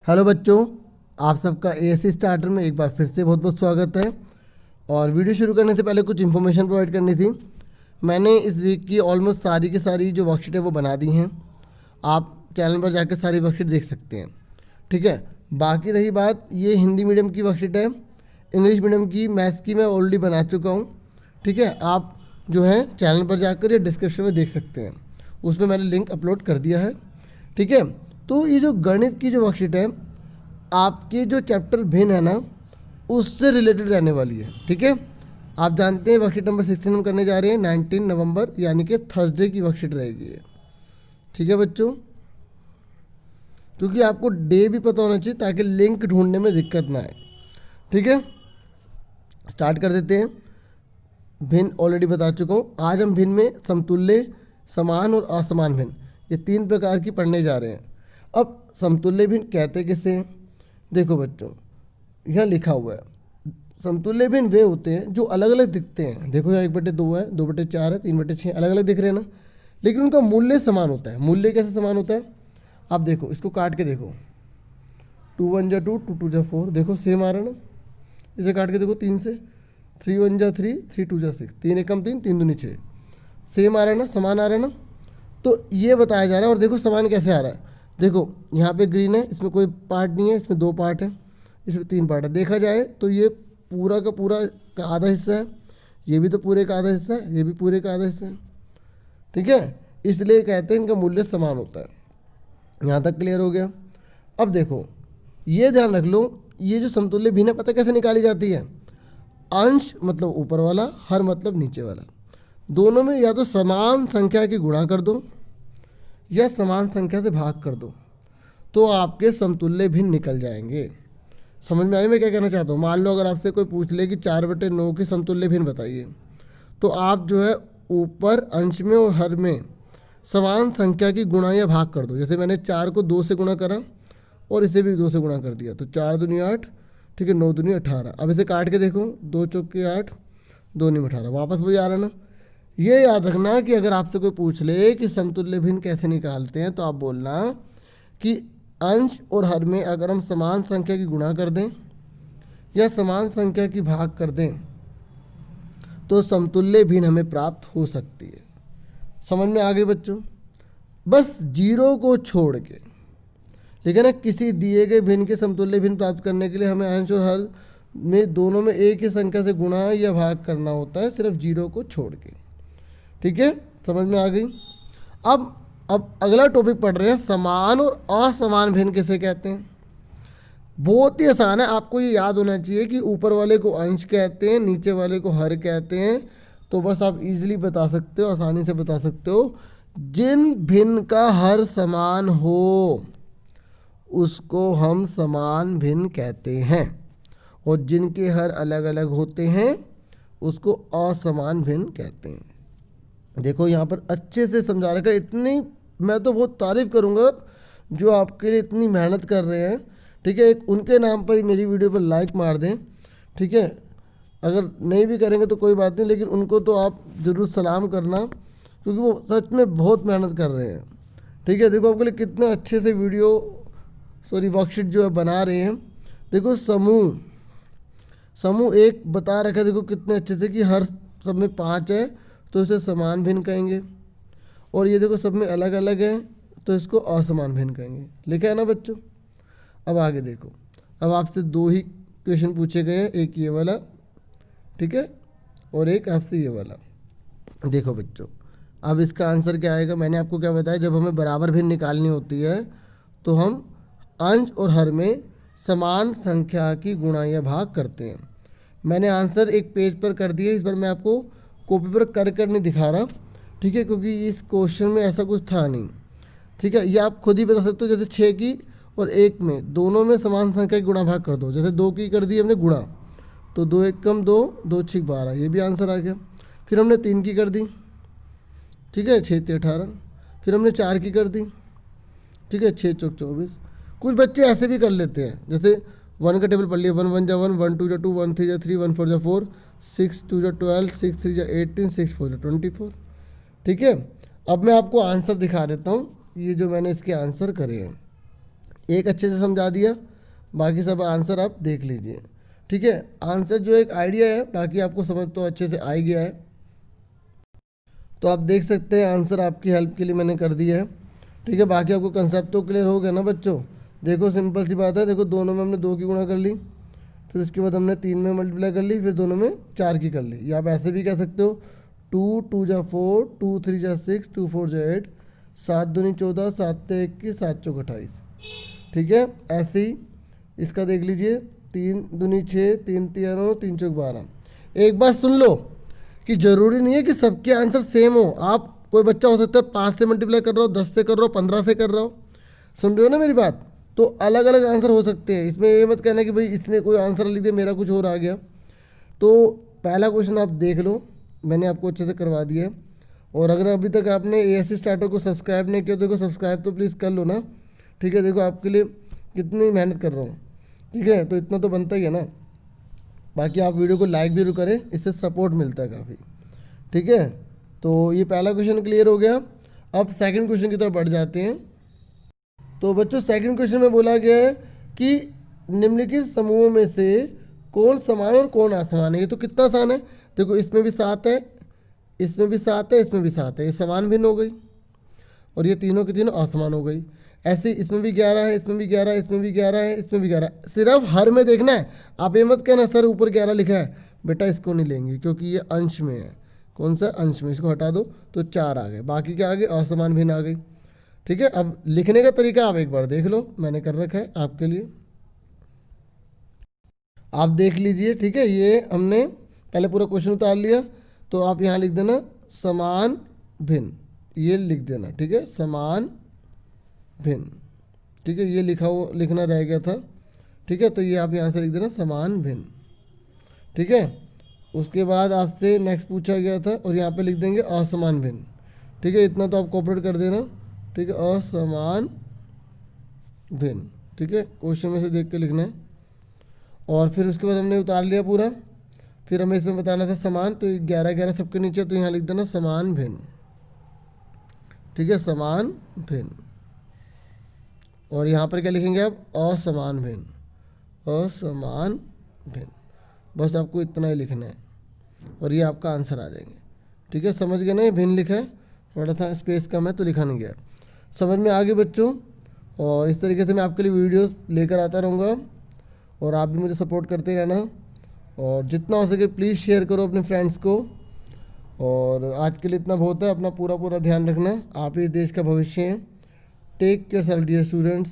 Hello बच्चों, आप सबका एएससी स्टार्टर में एक बार फिर से बहुत बहुत स्वागत है। और वीडियो शुरू करने से पहले कुछ इन्फॉर्मेशन प्रोवाइड करनी थी। मैंने इस वीक की ऑलमोस्ट सारी की सारी जो वर्कशीट है वो बना दी हैं। आप चैनल पर जाकर सारी वर्कशीट देख सकते हैं, ठीक है। बाकी रही बात, ये हिंदी मीडियम की वर्कशीट है, इंग्लिश मीडियम की मैथ्स की मैं ऑलरेडी बना चुका हूँ, ठीक है। आप जो है चैनल पर जाकर या डिस्क्रिप्शन में देख सकते हैं, उसमें मैंने लिंक अपलोड कर दिया है, ठीक है। तो ये जो गणित की जो वर्कशीट है, आपके जो चैप्टर भिन्न है ना, उससे रिलेटेड रहने वाली है, ठीक है। आप जानते हैं वर्कशीट नंबर 16 हम करने जा रहे हैं 19 नवंबर यानी कि थर्सडे की वर्कशीट रहेगी ये, ठीक है बच्चों। क्योंकि आपको डे भी पता होना चाहिए ताकि लिंक ढूंढने में दिक्कत ना आए, ठीक है। स्टार्ट कर देते हैं। भिन्न ऑलरेडी बता चुका हूँ। आज हम भिन्न में समतुल्य, समान और असमान भिन्न, ये 3 प्रकार की पढ़ने जा रहे हैं। अब समतुल्य भिन्न कहते किसे हैं? देखो बच्चों, यहाँ लिखा हुआ है समतुल्य भिन्न वे होते हैं जो अलग अलग दिखते हैं। देखो यहाँ 1/2 है, 2/4 है, 3/6 अलग अलग दिख रहे हैं ना, लेकिन उनका मूल्य समान होता है। मूल्य कैसे समान होता है? आप देखो, इसको काट के देखो, 2 1 जा 2, 2 2 जा 4, देखो सेम आ रहा है ना। इसे काट के देखो 3 से, 3 1 जा 3, 3 2 जा 6, 3 1 3, 3 2 6, सेम आ रहा है ना, समान आ रहा है ना। तो ये बताया जा रहा है। और देखो समान कैसे आ रहा है, देखो यहाँ पे ग्रीन है, इसमें कोई पार्ट नहीं है, इसमें 2 पार्ट है, इसमें 3 पार्ट है। देखा जाए तो ये पूरा का पूरा का आधा हिस्सा है, ये भी तो पूरे का आधा हिस्सा है, ये भी पूरे का आधा हिस्सा है, ठीक है। इसलिए कहते हैं इनका मूल्य समान होता है। यहाँ तक क्लियर हो गया। अब देखो, ये ध्यान रख लो, ये जो समतुल्य भिन्न पता कैसे निकाली जाती है? अंश मतलब ऊपर वाला, हर मतलब नीचे वाला, दोनों में या तो समान संख्या की गुणा कर दो या समान संख्या से भाग कर दो, तो आपके समतुल्य भिन्न निकल जाएंगे। समझ में आई मैं क्या कहना चाहता हूँ? मान लो अगर आपसे कोई पूछ ले कि 4/9 के समतुल्य भिन्न बताइए, तो आप जो है ऊपर अंश में और हर में समान संख्या की गुणा या भाग कर दो। जैसे मैंने 4 को 2 से गुणा करा और इसे भी 2 से गुणा कर दिया, तो 4 दूनी 8, ठीक है, 9 दूनी 18। अब इसे काट के देखो, 2 चौके 8, 2 नी 18, वापस वही आ रहा ना। ये याद रखना कि अगर आपसे कोई पूछ ले कि समतुल्य भिन्न कैसे निकालते हैं, तो आप बोलना कि अंश और हर में अगर हम समान संख्या की गुणा कर दें या समान संख्या की भाग कर दें, तो समतुल्य भिन्न हमें प्राप्त हो सकती है। समझ में आ गई बच्चों? बस जीरो को छोड़ के, लेकिन ना किसी दिए गए भिन्न के समतुल्य भिन्न प्राप्त करने के लिए हमें अंश और हर में दोनों में एक ही संख्या से गुणा या भाग करना होता है, सिर्फ जीरो को छोड़ के, ठीक है। समझ में आ गई? अब अगला टॉपिक पढ़ रहे हैं, समान और असमान भिन्न किसे कहते हैं। बहुत ही आसान है, आपको ये याद होना चाहिए कि ऊपर वाले को अंश कहते हैं, नीचे वाले को हर कहते हैं। तो बस आप इजीली बता सकते हो, आसानी से बता सकते हो। जिन भिन्न का हर समान हो उसको हम समान भिन्न कहते हैं, और जिनके हर अलग अलग होते हैं उसको असमान भिन्न कहते हैं। देखो यहाँ पर अच्छे से समझा रखा है। इतनी मैं तो बहुत तारीफ़ करूँगा जो आपके लिए इतनी मेहनत कर रहे हैं, ठीक है। एक उनके नाम पर ही मेरी वीडियो पर लाइक मार दें, ठीक है। अगर नहीं भी करेंगे तो कोई बात नहीं, लेकिन उनको तो आप ज़रूर सलाम करना, क्योंकि वो सच में बहुत मेहनत कर रहे हैं, ठीक है। देखो आपके लिए कितने अच्छे से वर्कशीट जो है बना रहे हैं। देखो समूह एक बता रखा है, देखो कितने अच्छे से कि हर सब में 5 है तो इसे समान भिन्न कहेंगे, और ये देखो सब में अलग अलग है तो इसको असमान भिन्न कहेंगे। लिखा है ना बच्चों? अब आगे देखो, अब आपसे 2 ही क्वेश्चन पूछे गए हैं, एक ये वाला, ठीक है, और एक आपसे ये वाला। देखो बच्चों, अब इसका आंसर क्या आएगा? मैंने आपको क्या बताया, जब हमें बराबर भिन्न निकालनी होती है तो हम अंश और हर में समान संख्या की गुणा या भाग करते हैं। मैंने आंसर एक पेज पर कर दिया, इस बार मैं आपको कॉपी पर कर नहीं दिखा रहा, ठीक है, क्योंकि इस क्वेश्चन में ऐसा कुछ था नहीं, ठीक है। ये आप खुद ही बता सकते हो। जैसे 6 की और 1 में दोनों में समान संख्या की गुणा भाग कर दो। जैसे 2 की कर दी हमने गुणा, तो 2 1 कम 2, 2 6 12, ये भी आंसर आ गया। फिर हमने 3 की कर दी, ठीक है, 6 3 18। फिर हमने 4 की कर दी, ठीक है, 6 चौक 24। कुछ बच्चे ऐसे भी कर लेते हैं, जैसे 1 का टेबल पढ़ लिया, 1 1 जा 1, 1 2 जा 2, 1 3 जा 3, 1 4 जा 4, 6 2 जा 12, 6 3 जा 18, 6 4 जा 24, ठीक है। अब मैं आपको आंसर दिखा देता हूँ, ये जो मैंने इसके आंसर करे हैं, एक अच्छे से समझा दिया, बाकी सब आंसर आप देख लीजिए। ठीक है, आंसर जो एक आइडिया है, बाकी आपको समझ तो अच्छे से आ ही गया है। तो आप देख सकते हैं आंसर आपकी हेल्प के लिए मैंने कर दिया है। ठीक है, बाकी आपको कंसेप्ट तो क्लियर हो गया ना बच्चों। देखो सिंपल सी बात है, देखो दोनों में हमने 2 की गुणा कर ली, फिर उसके बाद हमने 3 में मल्टीप्लाई कर ली, फिर दोनों में 4 की कर ली। या आप ऐसे भी कह सकते हो 2 2 जा 4, 2 3 जा 6, 2 4 जा 8, 7 दूनी 14, 7 ते 21, 7 चौक 28। ठीक है, ऐसे ही इसका देख लीजिए, 3 दूनी 6, 3 तिया 9, 3 चौक 12। एक बात सुन लो कि ज़रूरी नहीं है कि सबके आंसर सेम हो। आप कोई बच्चा हो सकता है 5 से मल्टीप्लाई कर रहा हो, 10 से कर रहा हो, 15 से कर रहा हो, सुन रहे हो ना मेरी बात। तो अलग अलग आंसर हो सकते हैं। इसमें ये मत कहना कि भाई इसने कोई आंसर लिख दिया मेरा कुछ और आ गया। तो पहला क्वेश्चन आप देख लो, मैंने आपको अच्छे से करवा दिया है। और अगर अभी तक आपने एएससी स्टार्टर को सब्सक्राइब नहीं किया तो देखो सब्सक्राइब तो प्लीज़ कर लो ना। ठीक है, देखो आपके लिए कितनी मेहनत कर रहा हूँ। ठीक है, तो इतना तो बनता ही है ना। बाकी आप वीडियो को लाइक भी करें, इससे सपोर्ट मिलता है काफ़ी। ठीक है, तो ये पहला क्वेश्चन क्लियर हो गया। अब सेकंड क्वेश्चन की तरफ बढ़ जाते हैं। तो बच्चों सेकंड क्वेश्चन में बोला गया है कि निम्नलिखित समूहों में से कौन समान और कौन असमान है। ये तो कितना आसान है, देखो इसमें भी 7 है, इसमें भी 7 है, इसमें भी 7 है, ये समान भिन्न हो गई। और ये तीनों की तीनों असमान हो गई। ऐसे इसमें भी 11 है, इसमें भी 11 है, इसमें भी 11 है, इसमें भी 11। सिर्फ हर में देखना है। आप ये मत कहना सर ऊपर 11 लिखा है, बेटा इसको नहीं लेंगे क्योंकि ये अंश में है। कौन सा अंश में, इसको हटा दो तो 4 आ गए, बाकी क्या आ गए, असमान भिन्न आ गई। ठीक है, अब लिखने का तरीका आप एक बार देख लो, मैंने कर रखा है आपके लिए, आप देख लीजिए। ठीक है, ये हमने पहले पूरा क्वेश्चन उतार लिया, तो आप यहाँ लिख देना समान भिन्न, ये लिख देना। ठीक है, समान भिन्न। ठीक है, ये लिखना रह गया था। ठीक है, तो ये आप यहाँ से लिख देना समान भिन्न। ठीक है, उसके बाद आपसे नेक्स्ट पूछा गया था और यहाँ पे लिख देंगे असमान भिन्न। ठीक है, इतना तो आप कोऑपरेट कर देना। ठीक है, असमान भिन्न। ठीक है, क्वेश्चन में से देख के लिखना है। और फिर उसके बाद हमने उतार लिया पूरा, फिर हमें इसमें बताना था समान, तो 11 11 सबके नीचे, तो यहाँ लिख देना समान भिन्न। ठीक है, समान भिन्न। और यहाँ पर क्या लिखेंगे आप, असमान भिन्न, असमान भिन्न। बस आपको इतना ही लिखना है और ये आपका आंसर आ जाएंगे। ठीक है, समझ गए ना, ये भिन्न लिखा है, थोड़ा सा स्पेस कम है तो लिखा नहीं गया। समझ में आ गए बच्चों। और इस तरीके से मैं आपके लिए वीडियोस लेकर आता रहूँगा और आप भी मुझे सपोर्ट करते रहना। और जितना हो सके प्लीज़ शेयर करो अपने फ्रेंड्स को। और आज के लिए इतना बहुत है, अपना पूरा ध्यान रखना। आप ही देश का भविष्य हैं। Take care dear students.